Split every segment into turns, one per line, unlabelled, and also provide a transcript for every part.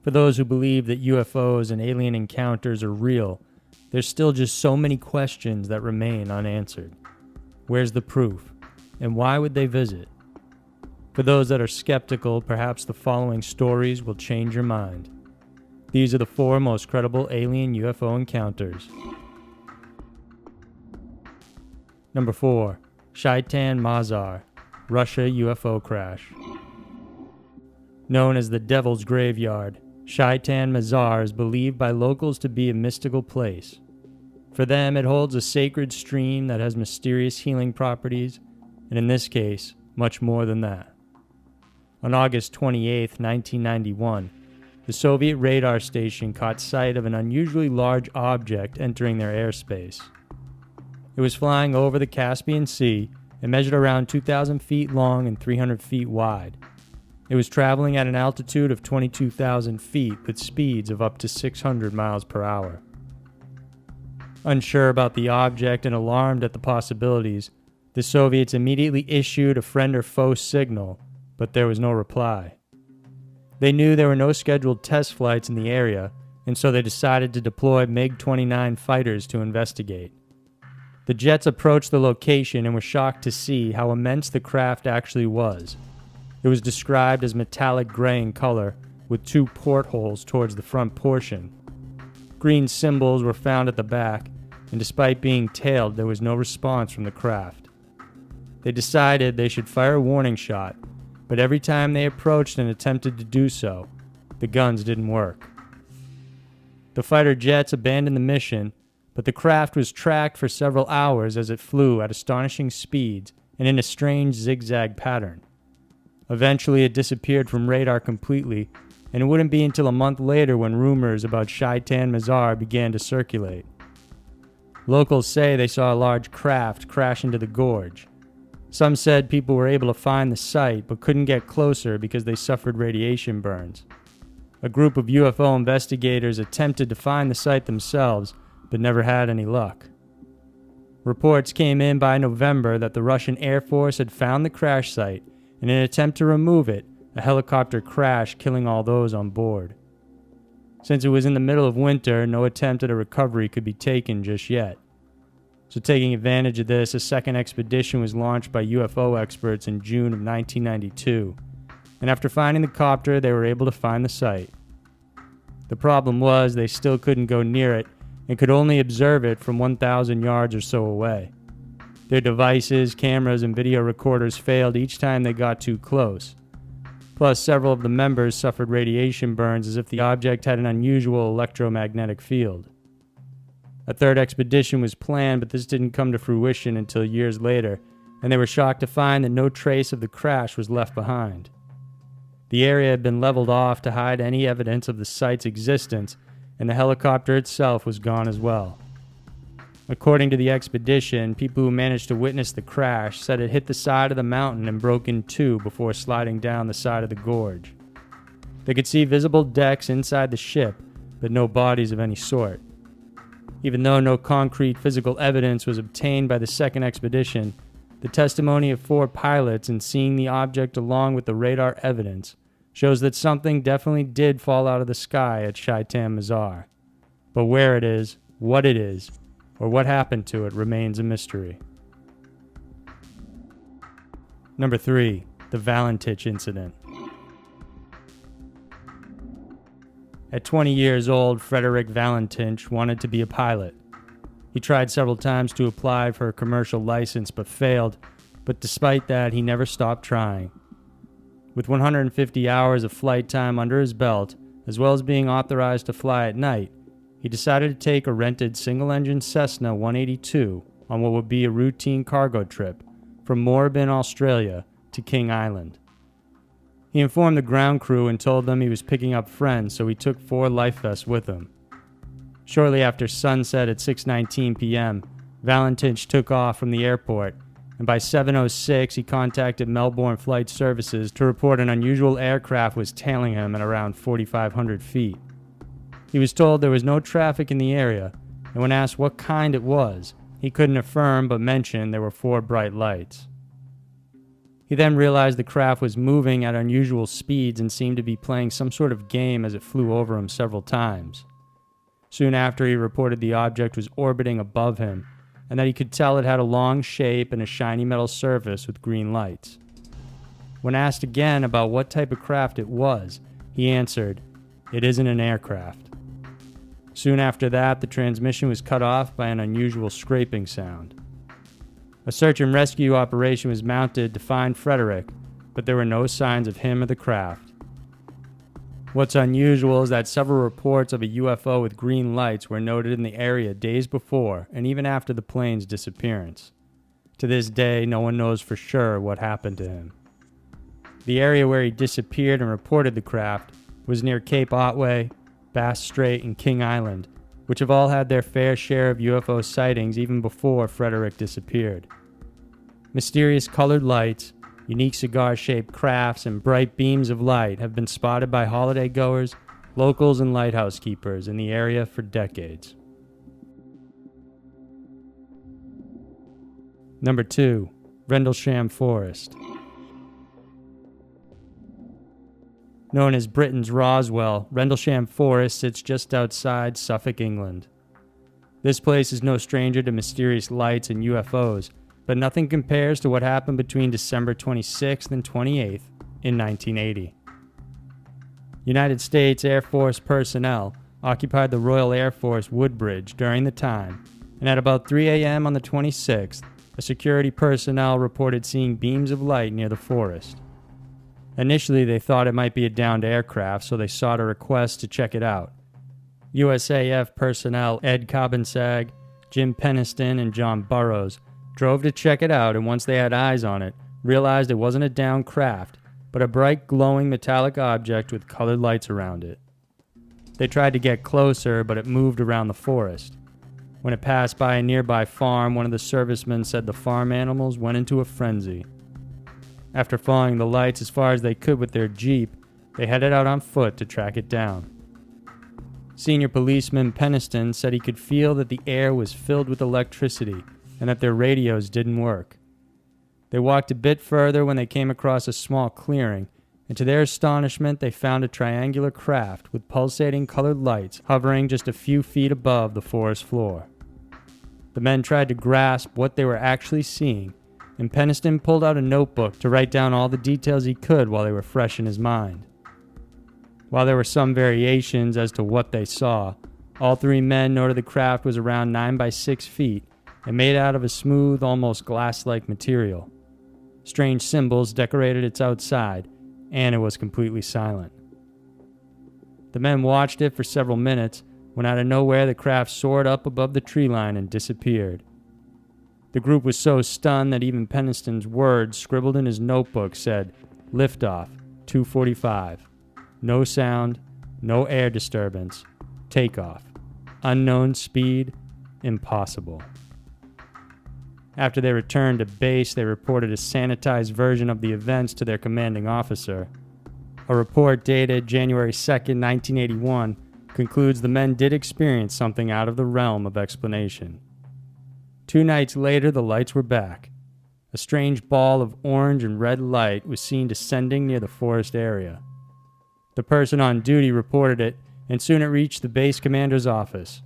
For those who believe that UFOs and alien encounters are real, there's still just so many questions that remain unanswered. Where's the proof? And why would they visit? For those that are skeptical, perhaps the following stories will change your mind. These are the 4 most credible alien UFO encounters. Number 4. Shaitan Mazar, Russia UFO crash. Known as the Devil's Graveyard, Shaitan Mazar is believed by locals to be a mystical place. For them, it holds a sacred stream that has mysterious healing properties, and in this case, much more than that. On August 28, 1991, the Soviet radar station caught sight of an unusually large object entering their airspace. It was flying over the Caspian Sea and measured around 2,000 feet long and 300 feet wide. It was traveling at an altitude of 22,000 feet with speeds of up to 600 miles per hour. Unsure about the object and alarmed at the possibilities, the Soviets immediately issued a friend or foe signal, but there was no reply. They knew there were no scheduled test flights in the area, and so they decided to deploy MiG-29 fighters to investigate. The jets approached the location and were shocked to see how immense the craft actually was. It was described as metallic gray in color, with 2 portholes towards the front portion. Green symbols were found at the back, and despite being tailed, there was no response from the craft. They decided they should fire a warning shot, but every time they approached and attempted to do so, the guns didn't work. The fighter jets abandoned the mission, but the craft was tracked for several hours as it flew at astonishing speeds and in a strange zigzag pattern. Eventually, it disappeared from radar completely, and it wouldn't be until a month later when rumors about Shaitan Mazar began to circulate. Locals say they saw a large craft crash into the gorge. Some said people were able to find the site but couldn't get closer because they suffered radiation burns. A group of UFO investigators attempted to find the site themselves, but never had any luck. Reports came in by November that the Russian Air Force had found the crash site, and in an attempt to remove it, a helicopter crashed, killing all those on board. Since it was in the middle of winter, no attempt at a recovery could be taken just yet. So taking advantage of this, a second expedition was launched by UFO experts in June of 1992, and after finding the copter, they were able to find the site. The problem was they still couldn't go near it and could only observe it from 1,000 yards or so away. Their devices, cameras, and video recorders failed each time they got too close. Plus, several of the members suffered radiation burns as if the object had an unusual electromagnetic field. A third expedition was planned, but this didn't come to fruition until years later, and they were shocked to find that no trace of the crash was left behind. The area had been leveled off to hide any evidence of the site's existence, and the helicopter itself was gone as well. According to the expedition, people who managed to witness the crash said it hit the side of the mountain and broke in 2 before sliding down the side of the gorge. They could see visible decks inside the ship, but no bodies of any sort. Even though no concrete physical evidence was obtained by the second expedition, the testimony of 4 pilots in seeing the object along with the radar evidence shows that something definitely did fall out of the sky at Shaitan Mazar. But where it is, what it is, or what happened to it remains a mystery. Number 3. The Valentich Incident. At 20 years old, Frederick Valentich wanted to be a pilot. He tried several times to apply for a commercial license but failed, but despite that, he never stopped trying. With 150 hours of flight time under his belt, as well as being authorized to fly at night, he decided to take a rented single-engine Cessna 182 on what would be a routine cargo trip from Moorabbin, Australia to King Island. He informed the ground crew and told them he was picking up friends, so he took 4 life vests with him. Shortly after sunset at 6:19 p.m., Valentich took off from the airport, and by 7:06 he contacted Melbourne Flight Services to report an unusual aircraft was tailing him at around 4,500 feet. He was told there was no traffic in the area, and when asked what kind it was, he couldn't affirm but mentioned there were 4 bright lights. He then realized the craft was moving at unusual speeds and seemed to be playing some sort of game as it flew over him several times. Soon after, he reported the object was orbiting above him and that he could tell it had a long shape and a shiny metal surface with green lights. When asked again about what type of craft it was, he answered, "It isn't an aircraft." Soon after that, the transmission was cut off by an unusual scraping sound. A search and rescue operation was mounted to find Frederick, but there were no signs of him or the craft. What's unusual is that several reports of a UFO with green lights were noted in the area days before and even after the plane's disappearance. To this day, no one knows for sure what happened to him. The area where he disappeared and reported the craft was near Cape Otway, Bass Strait, and King Island, which have all had their fair share of UFO sightings even before Frederick disappeared. Mysterious colored lights, unique cigar-shaped crafts, and bright beams of light have been spotted by holiday-goers, locals, and lighthouse keepers in the area for decades. Number 2. Rendlesham Forest. Known as Britain's Roswell, Rendlesham Forest sits just outside Suffolk, England. This place is no stranger to mysterious lights and UFOs, but nothing compares to what happened between December 26th and 28th in 1980. United States Air Force personnel occupied the Royal Air Force Woodbridge during the time, and at about 3 a.m. on the 26th, a security personnel reported seeing beams of light near the forest. Initially, they thought it might be a downed aircraft, so they sought a request to check it out. USAF personnel Ed Cobbensag, Jim Peniston, and John Burroughs drove to check it out, and once they had eyes on it, realized it wasn't a downed craft, but a bright glowing metallic object with colored lights around it. They tried to get closer, but it moved around the forest. When it passed by a nearby farm, one of the servicemen said the farm animals went into a frenzy. After following the lights as far as they could with their Jeep, they headed out on foot to track it down. Senior policeman Peniston said he could feel that the air was filled with electricity and that their radios didn't work. They walked a bit further when they came across a small clearing, and to their astonishment they found a triangular craft with pulsating colored lights hovering just a few feet above the forest floor. The men tried to grasp what they were actually seeing, and Peniston pulled out a notebook to write down all the details he could while they were fresh in his mind. While there were some variations as to what they saw, all three men noted the craft was around 9 by 6 feet and made out of a smooth, almost glass-like material. Strange symbols decorated its outside, and it was completely silent. The men watched it for several minutes when out of nowhere the craft soared up above the tree line and disappeared. The group was so stunned that even Peniston's words scribbled in his notebook said, "Liftoff, 2:45. No sound, no air disturbance. Takeoff. Unknown speed, impossible." After they returned to base, they reported a sanitized version of the events to their commanding officer. A report dated January 2nd, 1981, concludes the men did experience something out of the realm of explanation. 2 nights later, the lights were back. A strange ball of orange and red light was seen descending near the forest area. The person on duty reported it, and soon it reached the base commander's office.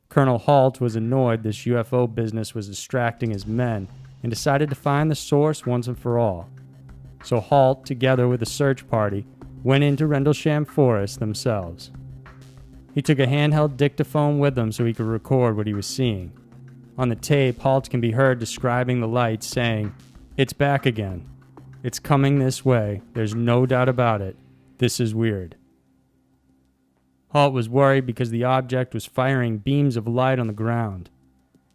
Colonel Halt was annoyed this UFO business was distracting his men and decided to find the source once and for all. So Halt, together with a search party, went into Rendlesham Forest themselves. He took a handheld dictaphone with him so he could record what he was seeing. On the tape, Halt can be heard describing the lights, saying, "It's back again. It's coming this way. There's no doubt about it. This is weird." Halt was worried because the object was firing beams of light on the ground.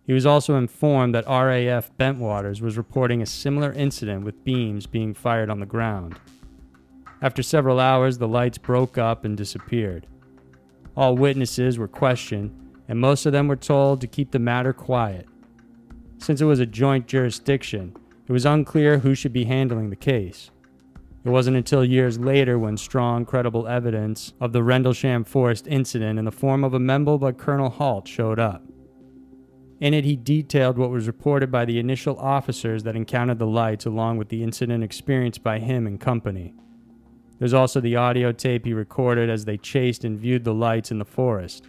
He was also informed that RAF Bentwaters was reporting a similar incident with beams being fired on the ground. After several hours, the lights broke up and disappeared. All witnesses were questioned, and most of them were told to keep the matter quiet. Since it was a joint jurisdiction, it was unclear who should be handling the case. It wasn't until years later when strong, credible evidence of the Rendlesham Forest incident in the form of a memo by Colonel Halt showed up. In it, he detailed what was reported by the initial officers that encountered the lights, along with the incident experienced by him and company. There's also the audio tape he recorded as they chased and viewed the lights in the forest.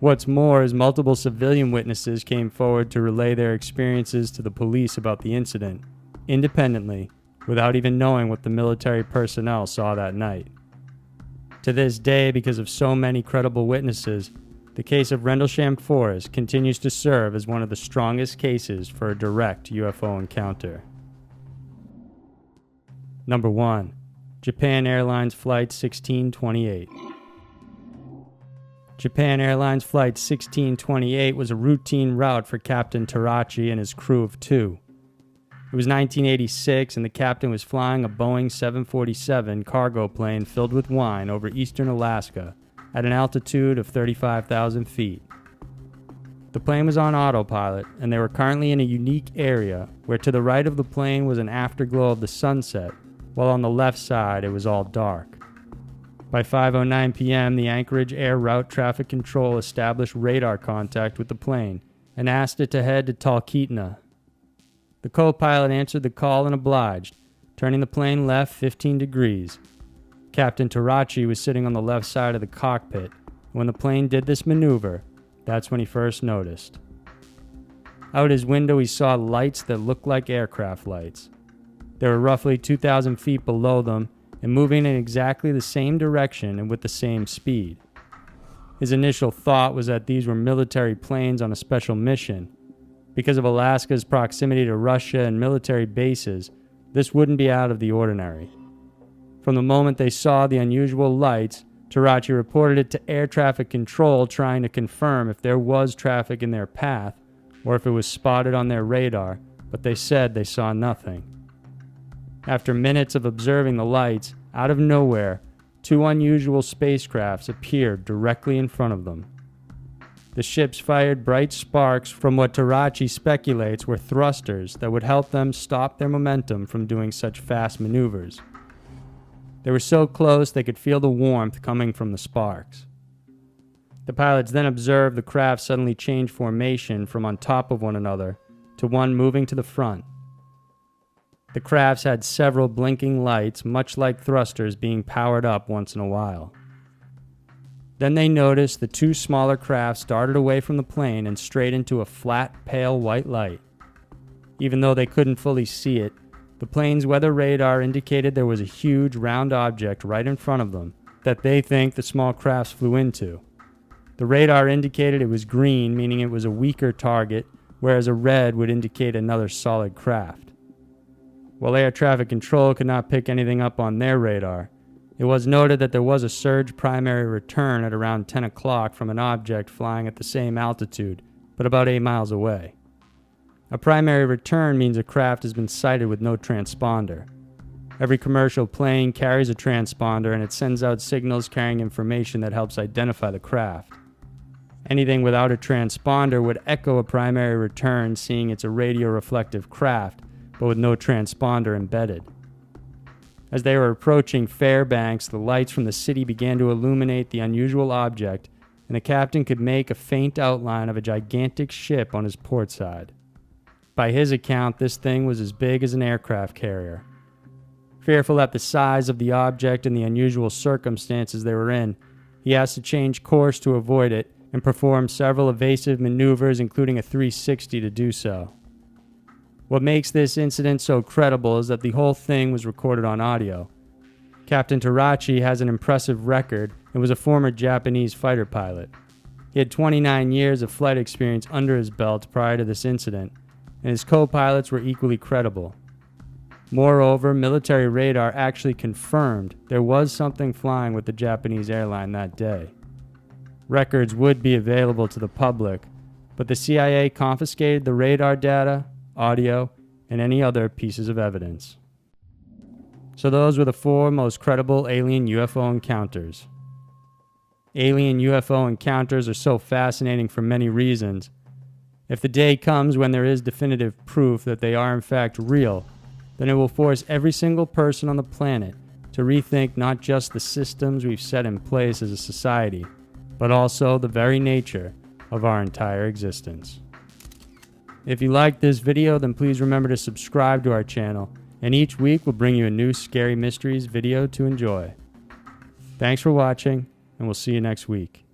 What's more is multiple civilian witnesses came forward to relay their experiences to the police about the incident, independently, without even knowing what the military personnel saw that night. To this day, because of so many credible witnesses, the case of Rendlesham Forest continues to serve as one of the strongest cases for a direct UFO encounter. Number 1. Japan Airlines Flight 1628. Japan Airlines Flight 1628 was a routine route for Captain Tarachi and his crew of 2. It was 1986 and the captain was flying a Boeing 747 cargo plane filled with wine over eastern Alaska at an altitude of 35,000 feet. The plane was on autopilot, and they were currently in a unique area where to the right of the plane was an afterglow of the sunset, while on the left side it was all dark. By 5:09 p.m., the Anchorage Air Route Traffic Control established radar contact with the plane and asked it to head to Talkeetna. The co-pilot answered the call and obliged, turning the plane left 15 degrees. Captain Tarachi was sitting on the left side of the cockpit. When the plane did this maneuver, that's when he first noticed. Out his window, he saw lights that looked like aircraft lights. They were roughly 2,000 feet below them and moving in exactly the same direction and with the same speed. His initial thought was that these were military planes on a special mission. Because of Alaska's proximity to Russia and military bases, this wouldn't be out of the ordinary. From the moment they saw the unusual lights, Tarachi reported it to air traffic control, trying to confirm if there was traffic in their path or if it was spotted on their radar, but they said they saw nothing. After minutes of observing the lights, out of nowhere, 2 unusual spacecrafts appeared directly in front of them. The ships fired bright sparks from what Tarachi speculates were thrusters that would help them stop their momentum from doing such fast maneuvers. They were so close they could feel the warmth coming from the sparks. The pilots then observed the craft suddenly change formation from on top of one another to one moving to the front. The crafts had several blinking lights, much like thrusters being powered up once in a while. Then they noticed the 2 smaller crafts darted away from the plane and straight into a flat, pale white light. Even though they couldn't fully see it, the plane's weather radar indicated there was a huge round object right in front of them that they think the small crafts flew into. The radar indicated it was green, meaning it was a weaker target, whereas a red would indicate another solid craft. While air traffic control could not pick anything up on their radar, it was noted that there was a surge primary return at around 10 o'clock from an object flying at the same altitude, but about 8 miles away. A primary return means a craft has been sighted with no transponder. Every commercial plane carries a transponder and it sends out signals carrying information that helps identify the craft. Anything without a transponder would echo a primary return, seeing it's a radio-reflective craft, but with no transponder embedded. As they were approaching Fairbanks, the lights from the city began to illuminate the unusual object, and the captain could make a faint outline of a gigantic ship on his port side. By his account, this thing was as big as an aircraft carrier. Fearful at the size of the object and the unusual circumstances they were in, he asked to change course to avoid it and performed several evasive maneuvers, including a 360 to do so. What makes this incident so credible is that the whole thing was recorded on audio. Captain Tarachi has an impressive record and was a former Japanese fighter pilot. He had 29 years of flight experience under his belt prior to this incident, and his co-pilots were equally credible. Moreover, military radar actually confirmed there was something flying with the Japanese airline that day. Records would be available to the public, but the CIA confiscated the radar data, audio, and any other pieces of evidence. So those were the 4 most credible alien UFO encounters. Alien UFO encounters are so fascinating for many reasons. If the day comes when there is definitive proof that they are in fact real, then it will force every single person on the planet to rethink not just the systems we've set in place as a society, but also the very nature of our entire existence. If you liked this video, then please remember to subscribe to our channel, and each week we'll bring you a new Scary Mysteries video to enjoy. Thanks for watching, and we'll see you next week.